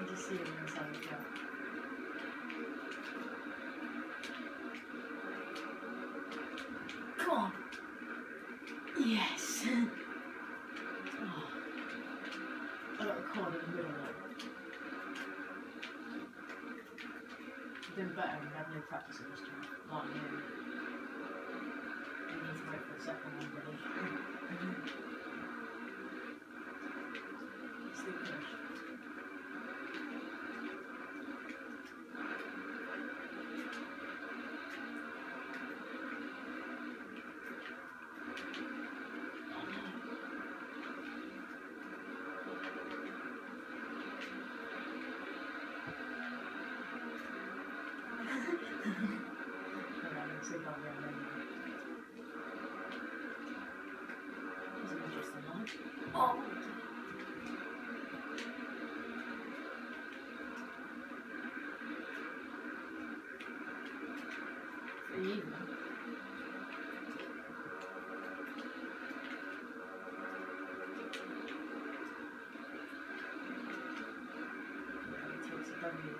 Just see him inside the car. Come on! Yes! Oh. I got a cord in the middle of it. Doing better when we have no practice in this job. Not you. You need to wait for the second one, buddy. Still push. Oh! Pretty even. Takes a W.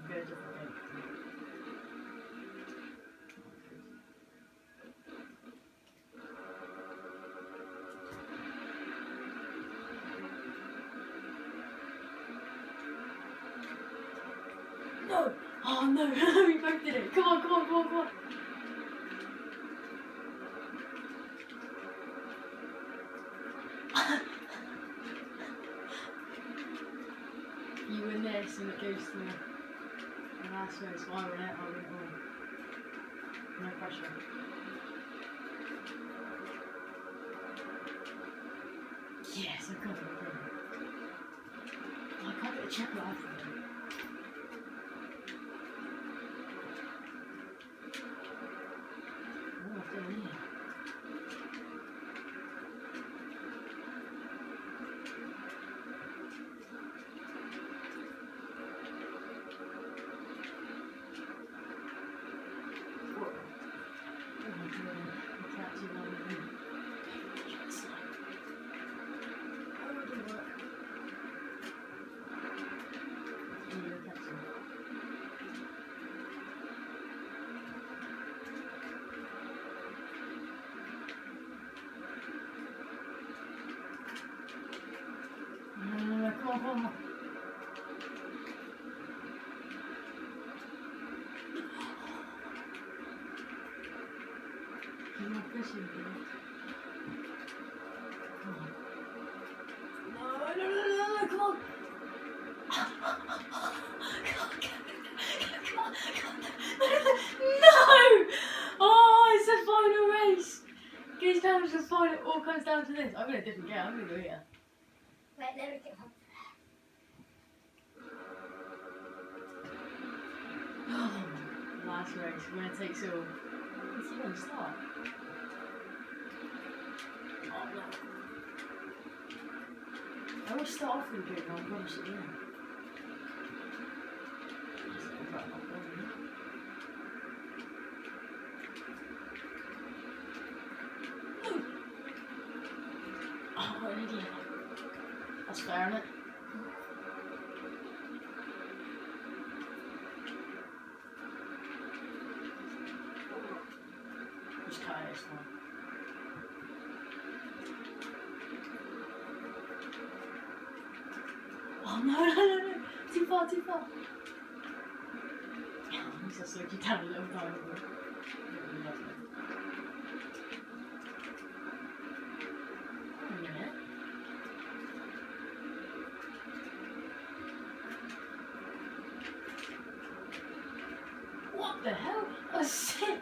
Very different game. No! Oh no! We both did it! Come on, come on, come on, come on! You win this and it goes to me. And that's where it's why I win it, I'll win it all. No pressure. Yes, I got it. I can't get a check life from it. Oh, I've done it. Come on. You're not fishing, dude. Come on. No, come on. No! Oh, it's the final race. Goes down to the final, it all comes down to this. I'm in a different game, I'm going to go here. Wait, let me get one. Last race, winner takes all. Let's see when to start. Oh no. I always start off with a good one, rubbish at the end. Oh, what an idiot. That's fair, isn't it? Just cut it, it's fine. Oh no. Too far. At least I slowed you down a little time ago. A minute. What the hell? I was sick.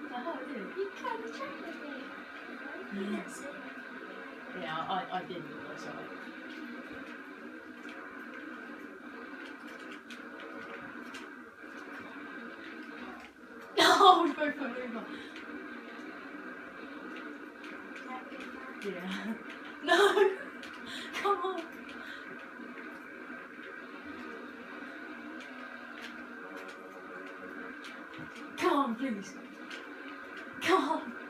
What the hell did it? You can't check with me. Yeah. That's it. Yeah, I didn't. That's alright. No, we both went over. Yeah. No! Come on! Come on! on, please. Come on.